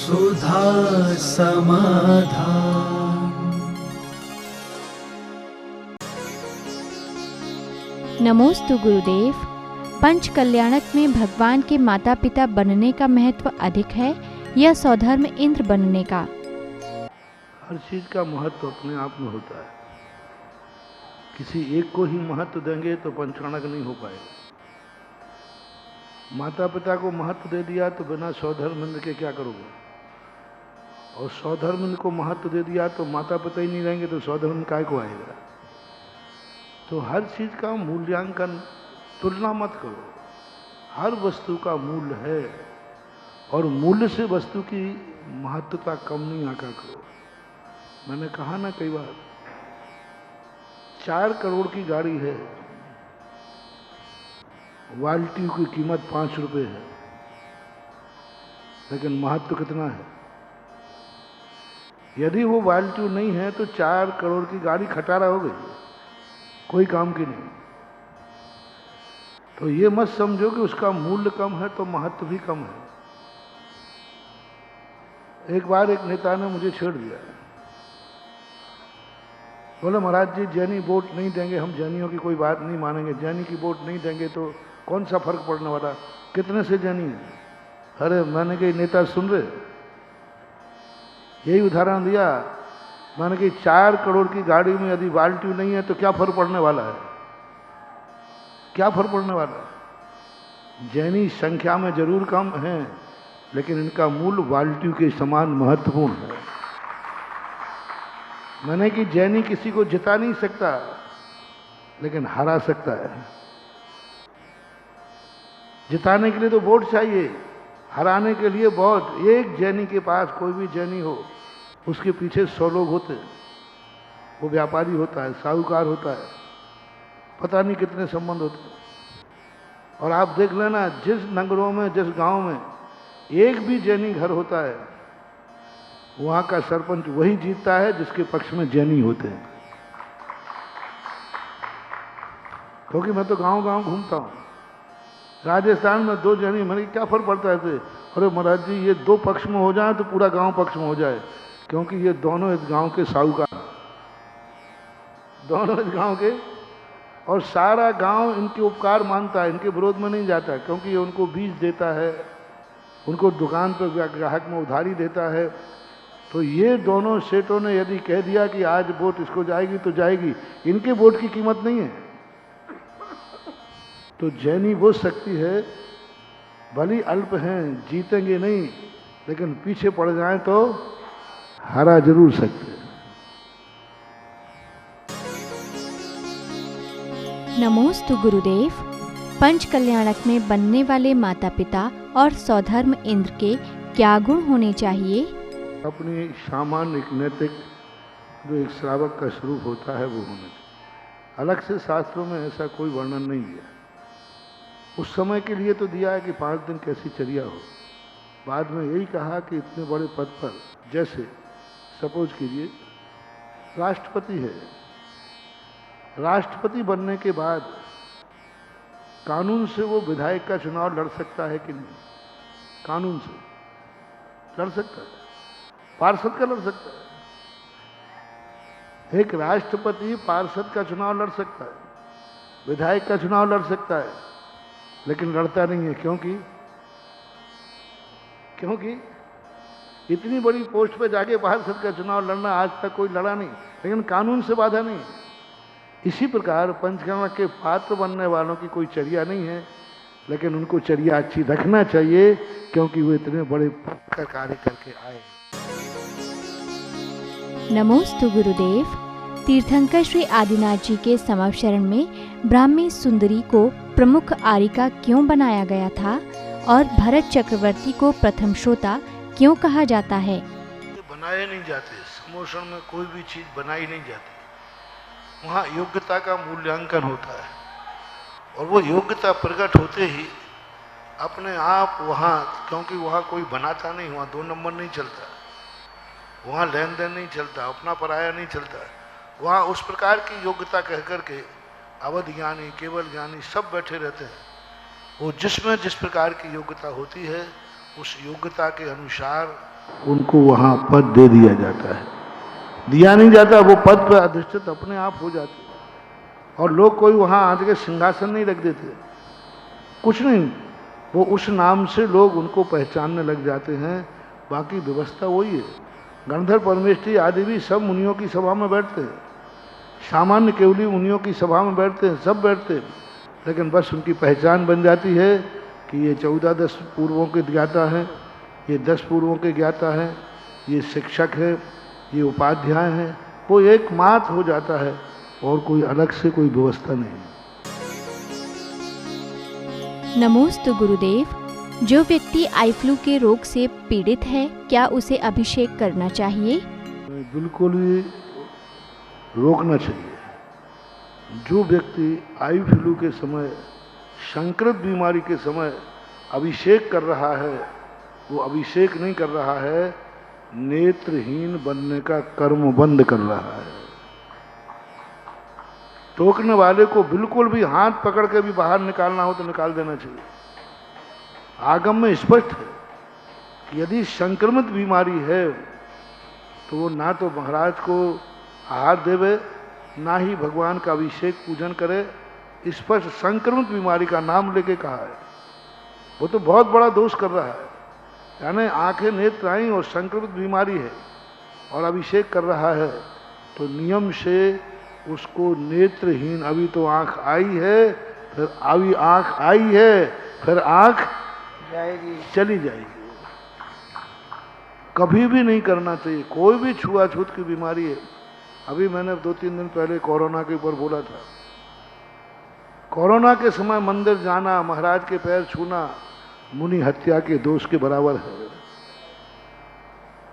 सुधा समाधान। नमोस्तु गुरुदेव। पंच कल्याणक में भगवान के माता पिता बनने का महत्व अधिक है या सौधर्म इंद्र बनने का? हर चीज का महत्व अपने आप में होता है। किसी एक को ही महत्व देंगे तो पंचकणक नहीं हो पाएगा। माता पिता को महत्व दे दिया तो बिना सौधर्म इंद्र के क्या करोगे? और सौधर्म इंद्र को महत्व दे दिया तो माता पिता ही नहीं रहेंगे तो सौधर्म काय को आएगा? तो हर चीज का मूल्यांकन तुलना मत करो। हर वस्तु का मूल्य है और मूल्य से वस्तु की महत्वता कम नहीं आका करो। मैंने कहा ना कई बार, 4 करोड़ की गाड़ी है, बाल्टी की कीमत 5 रुपए है, लेकिन महत्व कितना है? यदि वो बाल्टी नहीं है तो 4 करोड़ की गाड़ी खटारा हो गई, कोई काम की नहीं। तो ये मत समझो कि उसका मूल्य कम है तो महत्व भी कम है। एक बार एक नेता ने मुझे छेड़ दिया, बोले महाराज जी जैनी वोट नहीं देंगे, हम जैनियों की कोई बात नहीं मानेंगे, जैनी की वोट नहीं देंगे तो कौन सा फर्क पड़ने वाला, कितने से जैनी है? अरे मैंने कही नेता सुन रहे, यही उदाहरण दिया। मैंने कही 4 करोड़ की गाड़ी में यदि बाल्टी नहीं है तो क्या फर्क पड़ने वाला है? क्या फर्क पड़ने वाला है? जैनी संख्या में जरूर कम है, लेकिन इनका मूल बाल्टी के समान महत्वपूर्ण है। मैंने कि जैनी किसी को जिता नहीं सकता, लेकिन हरा सकता है। जिताने के लिए तो वोट चाहिए, हराने के लिए वोट। एक जैनी के पास, कोई भी जैनी हो, उसके पीछे 100 लोग होते हैं। वो व्यापारी होता है, साहूकार होता है, पता नहीं कितने संबंध होते हैं। और आप देख लेना, जिस नगरों में, जिस गांव में एक भी जैनी घर होता है, वहां का सरपंच वही जीतता है जिसके पक्ष में जैनी होते हैं। क्योंकि मैं तो गांव गांव घूमता हूं। राजस्थान में 2 जैनी, मैंने क्या फर्क पड़ता है ऐसे? अरे महाराज जी ये 2 पक्ष में हो जाए तो पूरा गांव पक्ष में हो जाए, क्योंकि ये दोनों इस गांव के साहूकार, दोनों इस गांव के, और सारा गांव इनके उपकार मानता है, इनके विरोध में नहीं जाता, क्योंकि ये उनको बीज देता है, उनको दुकान पर ग्राहक में उधारी देता है। तो ये दोनों सेठों ने यदि कह दिया कि आज वोट इसको जाएगी तो जाएगी, इनके वोट की कीमत नहीं है। तो जैनी वो शक्ति है, भली अल्प हैं, जीतेंगे नहीं, लेकिन पीछे पड़ जाएं तो हरा जरूर सकते हैं। नमोस्तु गुरुदेव। पंच कल्याणक में बनने वाले माता पिता और सौधर्म इंद्र के क्या गुण होने चाहिए? अपनी सामान्य एक नैतिक, जो एक श्रावक का स्वरूप होता है, वो होना चाहिए। अलग से शास्त्रों में ऐसा कोई वर्णन नहीं दिया। उस समय के लिए तो दिया है कि 5 दिन कैसी चर्या हो। बाद में यही कहा कि इतने बड़े पद पर, जैसे सपोज कीजिए राष्ट्रपति है, राष्ट्रपति बनने के बाद कानून से वो विधायक का चुनाव लड़ सकता है कि नहीं? कानून से लड़ सकता है, पार्षद का लड़ सकता है। एक राष्ट्रपति पार्षद का चुनाव लड़ सकता है, विधायक का चुनाव लड़ सकता है, लेकिन लड़ता नहीं है। क्योंकि इतनी बड़ी पोस्ट पे जाके पार्षद का चुनाव लड़ना, आज तक कोई लड़ा नहीं, लेकिन कानून से बाधा नहीं। इसी प्रकार पंचकर्मा के पात्र बनने वालों की कोई चर्या नहीं है, लेकिन उनको चर्या अच्छी रखना चाहिए, क्योंकि वो इतने बड़े पद का कार्य करके आए। नमोस्तु गुरुदेव। तीर्थंकर श्री आदिनाथ जी के समवशरण में ब्राह्मी सुंदरी को प्रमुख आरिका क्यों बनाया गया था और भरत चक्रवर्ती को प्रथम श्रोता क्यों कहा जाता है? बनाए नहीं जाते, समोषण में कोई भी चीज बनाई नहीं जाती। वहाँ योग्यता का मूल्यांकन होता है, और वो योग्यता प्रकट होते ही अपने आप वहाँ, क्योंकि वहाँ कोई बनाता नहीं, वहाँ 2 नंबर नहीं चलता, वहाँ लेन देन नहीं चलता, अपना पराया नहीं चलता। वहाँ उस प्रकार की योग्यता कह करके अवध ज्ञानी, केवल ज्ञानी सब बैठे रहते हैं। वो जिसमें जिस प्रकार की योग्यता होती है, उस योग्यता के अनुसार उनको वहाँ पद दे दिया जाता है। दिया नहीं जाता, वो पद पर अधिष्ठित अपने आप हो जाते और लोग कोई वहाँ आके सिंहासन नहीं रख देते, कुछ नहीं, वो उस नाम से लोग उनको पहचानने लग जाते हैं। बाकी व्यवस्था वही है। गणधर परमेष्ठी आदि भी सब मुनियों की सभा में बैठते हैं, सामान्य केवली मुनियों की सभा में बैठते हैं, सब बैठते हैं, लेकिन बस उनकी पहचान बन जाती है कि ये 14-10 पूर्वों के ज्ञाता हैं, ये 10 पूर्वों के ज्ञाता हैं, ये शिक्षक है, ये उपाध्याय हैं, वो एकमात्र हो जाता है और कोई अलग से कोई व्यवस्था नहीं। नमोस्तु गुरुदेव। जो व्यक्ति आई फ्लू के रोग से पीड़ित है, क्या उसे अभिषेक करना चाहिए? बिल्कुल ही रोकना चाहिए। जो व्यक्ति आई फ्लू के समय, संक्रमित बीमारी के समय अभिषेक कर रहा है, वो अभिषेक नहीं कर रहा है, नेत्रहीन बनने का कर्म बंद कर रहा है। टोकने वाले को बिल्कुल भी हाथ पकड़ के भी बाहर निकालना हो तो निकाल देना चाहिए। आगम में स्पष्ट है कि यदि संक्रमित बीमारी है तो वो ना तो महाराज को आहार देवे, ना ही भगवान का अभिषेक पूजन करे। स्पष्ट संक्रमित बीमारी का नाम लेके कहा है। वो तो बहुत बड़ा दोष कर रहा है, यानी आंखें नेत्र आई और संक्रमित बीमारी है और अभिषेक कर रहा है, तो नियम से उसको नेत्रहीन, अभी तो आंख आई है, फिर अभी आंख आई है, फिर आंख जाएगी, चली जाएगी। कभी भी नहीं करना चाहिए। कोई भी छुआछूत की बीमारी है, अभी मैंने 2-3 दिन पहले कोरोना के ऊपर बोला था। कोरोना के समय मंदिर जाना, महाराज के पैर छूना मुनि हत्या के दोष के बराबर है,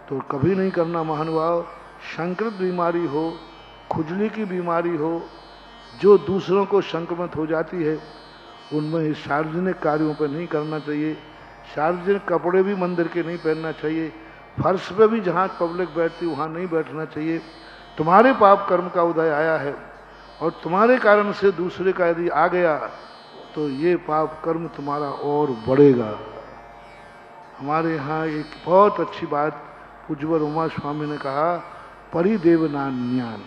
तो कभी नहीं करना महानुभाव। संक्रमित बीमारी हो, खुजली की बीमारी हो, जो दूसरों को संक्रमित हो जाती है, उनमें सार्वजनिक कार्यों पर नहीं करना चाहिए। सार्वजनिक कपड़े भी मंदिर के नहीं पहनना चाहिए। फर्श पे भी जहाँ पब्लिक बैठती वहाँ नहीं बैठना चाहिए। तुम्हारे पाप कर्म का उदय आया है और तुम्हारे कारण से दूसरे का यदि आ गया तो ये पाप कर्म तुम्हारा और बढ़ेगा। हमारे यहाँ एक बहुत अच्छी बात पूज्यवर उमा स्वामी ने कहा, परिदेव नान्यान।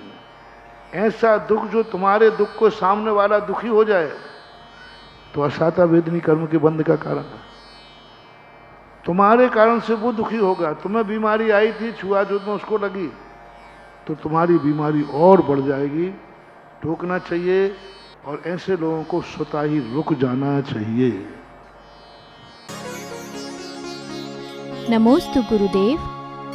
ऐसा दुख जो तुम्हारे दुख को सामने वाला दुखी हो जाए तो असाता वेदनी कर्म के बंध का कारण है। तुम्हारे कारण से वो दुखी होगा। तुम्हें बीमारी आई थी, छुआछूत में उसको लगी, तो तुम्हारी बीमारी और बढ़ जाएगी। टोकना चाहिए और ऐसे लोगों को स्वतः ही रुक जाना चाहिए। नमोस्तु गुरुदेव।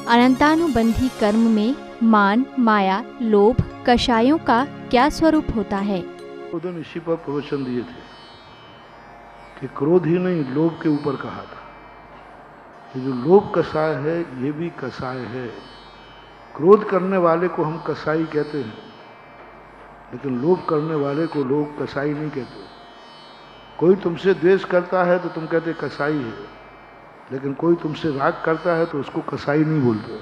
अनंतानुबंधी कर्म में मान, माया, लोभ, कषायों का क्या स्वरूप होता है? उस दिन इसी पर प्रवचन दिए थे कि क्रोध ही नहीं, लोभ के ऊपर कहा था कि जो लोभ कषाय है ये भी कषाय है। क्रोध करने वाले को हम कसाई कहते हैं, लेकिन लोभ करने वाले को लोग कसाई नहीं कहते। कोई तुमसे द्वेष करता है तो तुम कहते कसाई है, लेकिन कोई तुमसे राग करता है तो उसको कसाई नहीं बोलते।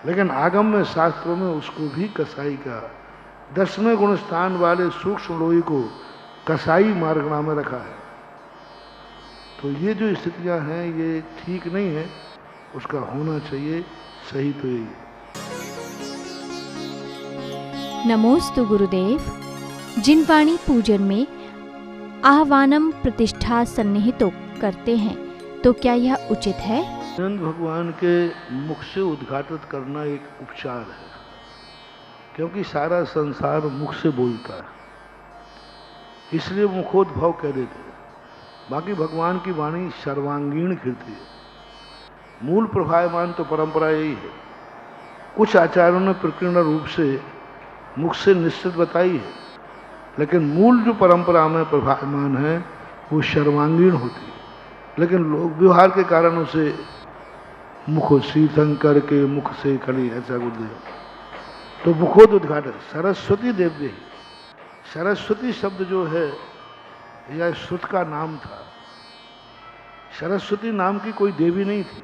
लेकिन आगम में, शास्त्रों में उसको भी कसाई का, 10वें गुण स्थान वाले सूक्ष्म लोही को कसाई मार्गना में रखा है। तो ये जो स्थितियां हैं ये ठीक नहीं है, उसका होना चाहिए। सही तो यही है। नमोस्तु गुरुदेव। जिन वाणी पूजन में आह्वानम प्रतिष्ठा सन्निहितो करते हैं, तो क्या यह उचित है? नंद भगवान के मुख से उद्घाटित करना एक उपचार है, क्योंकि सारा संसार मुख से बोलता है, इसलिए मुखोद्भव कह देते हैं। बाकी भगवान की वाणी सर्वांगीण कीर्ति है। मूल प्रभायमान तो परंपरा यही है। कुछ आचार्यों ने प्रकीर्ण रूप से मुख से निश्चित बताई है, लेकिन मूल जो परंपरा में प्रभायमान है वो सर्वांगीण होती है। लेकिन लोग व्यवहार के कारण उसे मुख श्रीशंकर के मुख से खड़ी ऐसा कुछ दे, तो मुखोद उद्घाटन सरस्वती देवी। सरस्वती शब्द जो है यह श्रुत का नाम था। सरस्वती नाम की कोई देवी नहीं थी,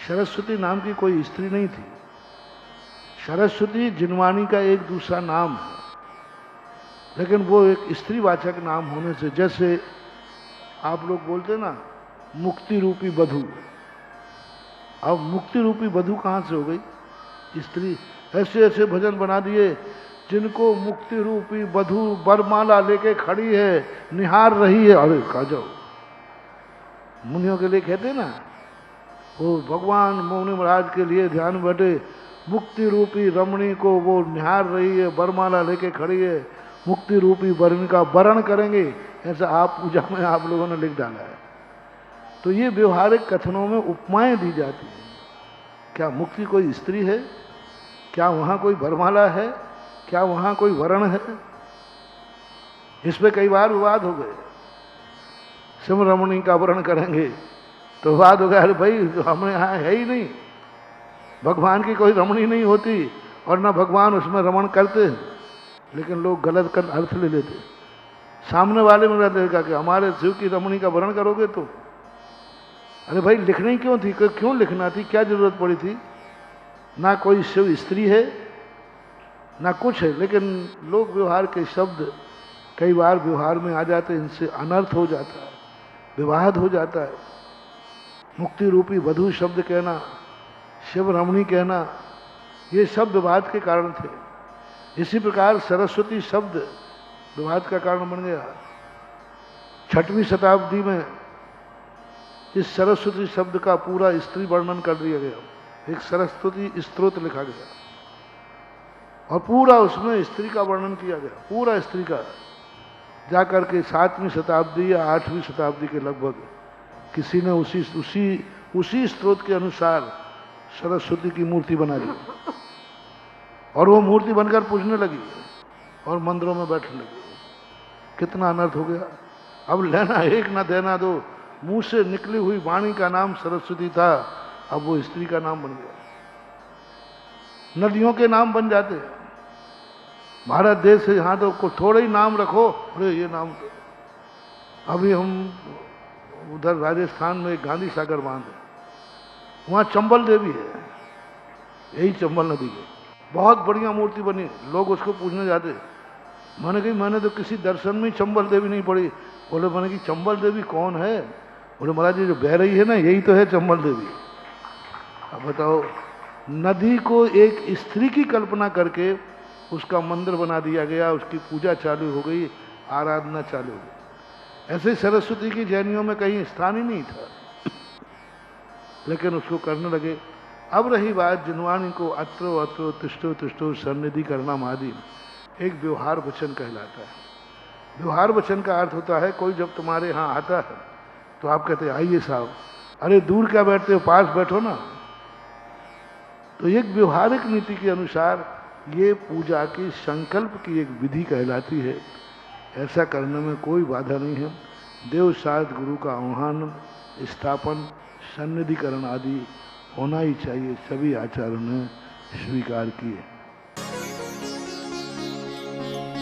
सरस्वती नाम की कोई स्त्री नहीं थी। सरस्वती जिनवाणी का एक दूसरा नाम है, लेकिन वो एक स्त्रीवाचक नाम होने से, जैसे आप लोग बोलते ना मुक्ति रूपी बधू, अब मुक्ति रूपी वधू कहाँ से हो गई? स्त्री। ऐसे ऐसे भजन बना दिए जिनको मुक्ति रूपी वधू वरमाला लेके खड़ी है, निहार रही है। अरे कहा जाओ, मुनियों के लिए कहते ना, वो भगवान मोहन महाराज के लिए ध्यान बैठे, मुक्ति रूपी रमणी को वो निहार रही है, वरमाला लेके खड़ी है, मुक्ति रूपी वरण का वरण करेंगे, ऐसा आप पूजा में आप लोगों ने लिख डाला है। तो ये व्यवहारिक कथनों में उपमाएं दी जाती हैं। क्या मुक्ति कोई स्त्री है? क्या वहाँ कोई वरमाला है? क्या वहाँ कोई वरण है? इस पे कई बार विवाद हो गए। शिव रमणी का वरण करेंगे तो विवाद हो गया, अरे भाई हमें यहाँ है ही नहीं, भगवान की कोई रमणी नहीं होती और ना भगवान उसमें रमण करते, लेकिन लोग गलत कर अर्थ ले लेते। सामने वाले में देखा कि हमारे शिव की रमणी का वर्ण करोगे तो, अरे भाई लिखनी क्यों थी? क्यों लिखना थी? क्या जरूरत पड़ी थी? ना कोई शिव स्त्री है ना कुछ है, लेकिन लोक व्यवहार के शब्द कई बार व्यवहार में आ जाते, इनसे अनर्थ हो जाता है, विवाद हो जाता है। मुक्ति रूपी वधू शब्द कहना, शिव रमणी कहना, ये सब विवाद के कारण थे। इसी प्रकार सरस्वती शब्द विवाद का कारण बन गया। 6वीं शताब्दी में इस सरस्वती शब्द का पूरा स्त्री वर्णन कर दिया गया, एक सरस्वती स्तोत्र लिखा गया और पूरा उसमें स्त्री का वर्णन किया गया, पूरा स्त्री का। जाकर के 7वीं शताब्दी या 8वीं शताब्दी के लगभग किसी ने उसी स्त्रोत के अनुसार सरस्वती की मूर्ति बना ली और वो मूर्ति बनकर पूजने लगी और मंदिरों में बैठने लगी। कितना अनर्थ हो गया। अब लेना एक ना देना दो, मुंह से निकली हुई वाणी का नाम सरस्वती था, अब वो स्त्री का नाम बन गया। नदियों के नाम बन जाते। भारत देश से यहाँ तो थोड़े ही नाम रखो, अरे ये नाम तो। अभी हम उधर राजस्थान में गांधी सागर बांध है, वहाँ चंबल देवी है, यही चंबल नदी के, बहुत बढ़िया मूर्ति बनी, लोग उसको पूजने जाते। मैंने कही मैंने तो किसी दर्शन में चंबल देवी नहीं पड़ी। बोले मैंने कि चंबल देवी कौन है? बोले महाराज जी जो बह रही है ना, यही तो है चंबल देवी। अब बताओ, नदी को एक स्त्री की कल्पना करके उसका मंदिर बना दिया गया, उसकी पूजा चालू हो गई, आराधना चालू हो गई। ऐसे सरस्वती की जैनियों में कहीं स्थान ही नहीं था, लेकिन उसको करने लगे। अब रही बात जिनवाणी को अत्रो अत्रो तिष्ठो तिष्ठो सन्निधि करना मादी, एक व्यवहार वचन कहलाता है। व्यवहार वचन का अर्थ होता है कोई जब तुम्हारे यहाँ आता है तो आप कहते हैं आइए साहब, अरे दूर क्या बैठते हो, पास बैठो ना। तो एक व्यवहारिक नीति के अनुसार ये पूजा की संकल्प की एक विधि कहलाती है। ऐसा करने में कोई बाधा नहीं है। देव साध गुरु का आह्वान, स्थापन, सन्निधिकरण आदि होना ही चाहिए, सभी आचार्यों ने स्वीकार किए।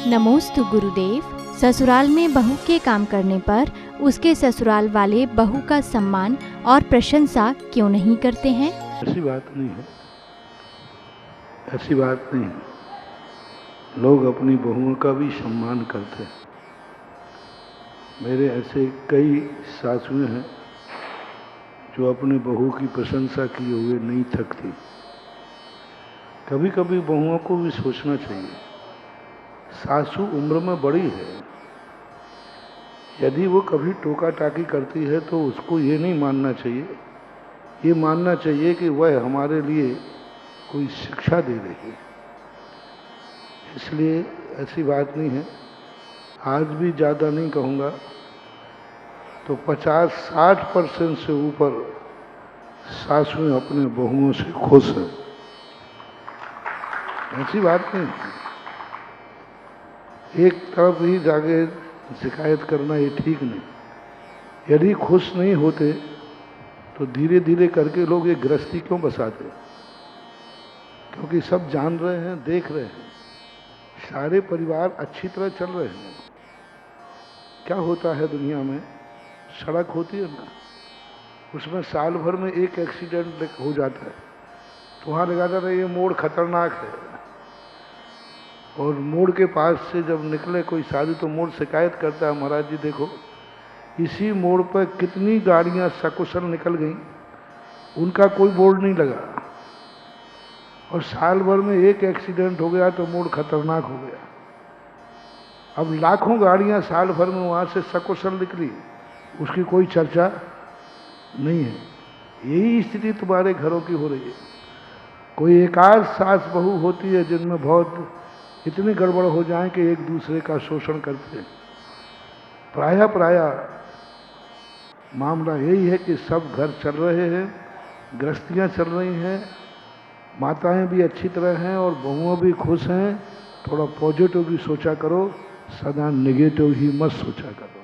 नमोस्तु गुरुदेव। ससुराल में बहू के काम करने पर उसके ससुराल वाले बहू का सम्मान और प्रशंसा क्यों नहीं करते हैं? ऐसी बात नहीं है, ऐसी बात नहीं है। लोग अपनी बहुओं का भी सम्मान करते हैं। मेरे ऐसे कई सासुएं हैं जो अपने बहू की प्रशंसा किए हुए नहीं थकती। कभी कभी बहुओं को भी सोचना चाहिए, सासू उम्र में बड़ी है, यदि वो कभी टोका टाकी करती है तो उसको ये नहीं मानना चाहिए, ये मानना चाहिए कि वह हमारे लिए कोई शिक्षा दे रही है। इसलिए ऐसी बात नहीं है। आज भी ज़्यादा नहीं कहूँगा तो 50-60% से ऊपर सासुएं अपने बहुओं से खुश हैं। ऐसी बात नहीं है। एक तरफ ही जाके शिकायत करना ये ठीक नहीं। यदि खुश नहीं होते तो धीरे धीरे करके लोग ये गृहस्थी क्यों बसाते? क्योंकि सब जान रहे हैं, देख रहे हैं, सारे परिवार अच्छी तरह चल रहे हैं। क्या होता है दुनिया में, सड़क होती है ना, उसमें साल भर में एक एक्सीडेंट हो जाता है तो वहाँ लगा जाता है ये मोड़ खतरनाक है। और मोड़ के पास से जब निकले कोई साधु तो मोड़ शिकायत करता है, महाराज जी देखो इसी मोड़ पर कितनी गाड़ियां सकुशल निकल गईं उनका कोई बोर्ड नहीं लगा, और साल भर में एक एक्सीडेंट हो गया तो मोड़ खतरनाक हो गया। अब लाखों गाड़ियां साल भर में वहां से सकुशल निकली, उसकी कोई चर्चा नहीं है। यही स्थिति तुम्हारे घरों की हो रही है। कोई एकाध सास बहू होती है जिनमें बहुत इतनी गड़बड़ हो जाए कि एक दूसरे का शोषण करते हैं। प्रायः मामला यही है कि सब घर चल रहे हैं, गृहस्थियाँ चल रही हैं, माताएं भी अच्छी तरह हैं और बहुओं भी खुश हैं। थोड़ा पॉजिटिव भी सोचा करो, सदा नेगेटिव ही मत सोचा करो।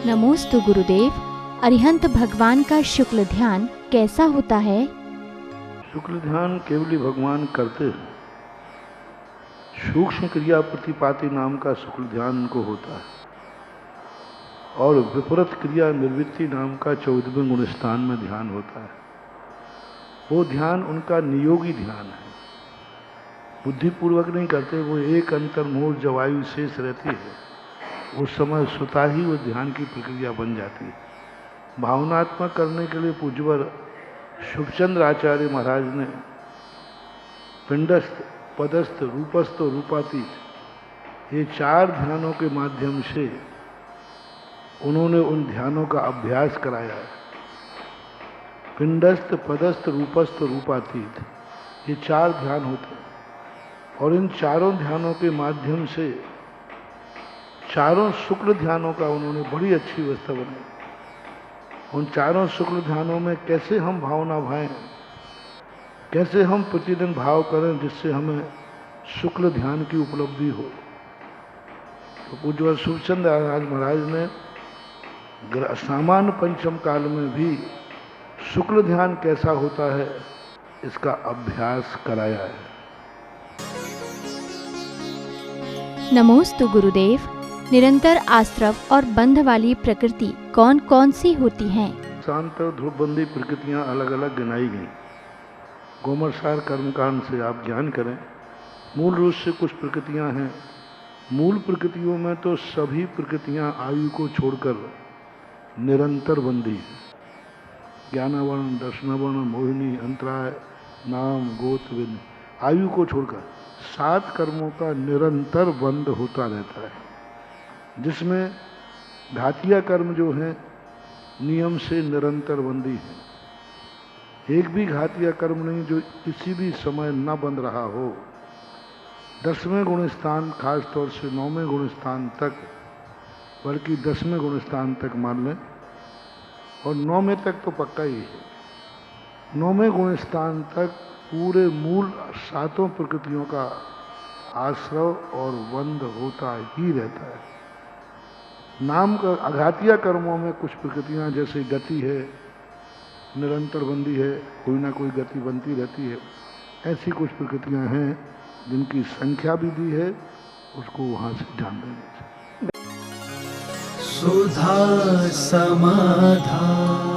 नमोस्तु गुरुदेव। अरिहंत भगवान का शुक्ल ध्यान कैसा होता है? शुक्ल ध्यान केवली भगवान करते हैं। सूक्ष्म क्रिया प्रतिपाति नाम का शुक्ल ध्यान उनको होता है, और विपरीत क्रिया निर्वृत्ति नाम का 14वें गुण स्थान में ध्यान होता है। वो ध्यान उनका नियोगी ध्यान है, बुद्धिपूर्वक नहीं करते। वो एक अंतर्मूल जब आयु शेष रहती है उस समय स्वतः ही वो ध्यान की प्रक्रिया बन जाती है। भावनात्मक करने के लिए पूज्यवर शुभचंद्र आचार्य महाराज ने पिंडस्थ, पदस्थ, रूपस्थ और रूपातीत ये 4 ध्यानों के माध्यम से उन्होंने उन ध्यानों का अभ्यास कराया है। पिंडस्थ, पदस्थ, रूपस्थ और रूपातीत ये 4 ध्यान होते हैं, और इन चारों ध्यानों के माध्यम से चारों शुक्ल ध्यानों का उन्होंने बड़ी अच्छी व्यवस्था बनाई। उन चारों शुक्ल ध्यानों में कैसे हम भावना भाएं, कैसे हम प्रतिदिन भाव करें जिससे हमें शुक्ल ध्यान की उपलब्धि हो। तो पूज्य शुभचंद्र महाराज ने सामान्य पंचम काल में भी शुक्ल ध्यान कैसा होता है इसका अभ्यास कराया है। नमोस्तु गुरुदेव। निरंतर आश्रव और बंध वाली प्रकृति कौन कौन सी होती हैं? शांतर ध्रुवबंदी प्रकृतियां अलग अलग गिनाई गई। गोमरसार कर्मकांड से आप ज्ञान करें। मूल रूप से कुछ प्रकृतियां हैं। मूल प्रकृतियों में तो सभी प्रकृतियां आयु को छोड़कर निरंतर बंदी है। ज्ञानावर्ण, दर्शनावर्ण, मोहिनी, अंतराय, नाम, गोत्र, विद आयु को छोड़कर 7 कर्मों का निरंतर बंद होता रहता है, जिसमें घातिया कर्म जो है नियम से निरंतर बंदी है। एक भी घातिया कर्म नहीं जो किसी भी समय न बंद रहा हो। 10वें गुण स्थान, खास तौर से 9वें गुण स्थान तक, बल्कि 10वें गुण स्थान तक मान लें, और 9वें तक तो पक्का ही है। 9वें गुण स्थान तक पूरे मूल 7 प्रकृतियों का आश्रव और बंध होता ही रहता है। नाम का अघातिया कर्मों में कुछ प्रकृतियां जैसे गति है, निरंतर बंदी है, कोई ना कोई गति बनती रहती है। ऐसी कुछ प्रकृतियां हैं जिनकी संख्या भी दी है, उसको वहां से ध्यान देना चाहिए। सुधा समाधान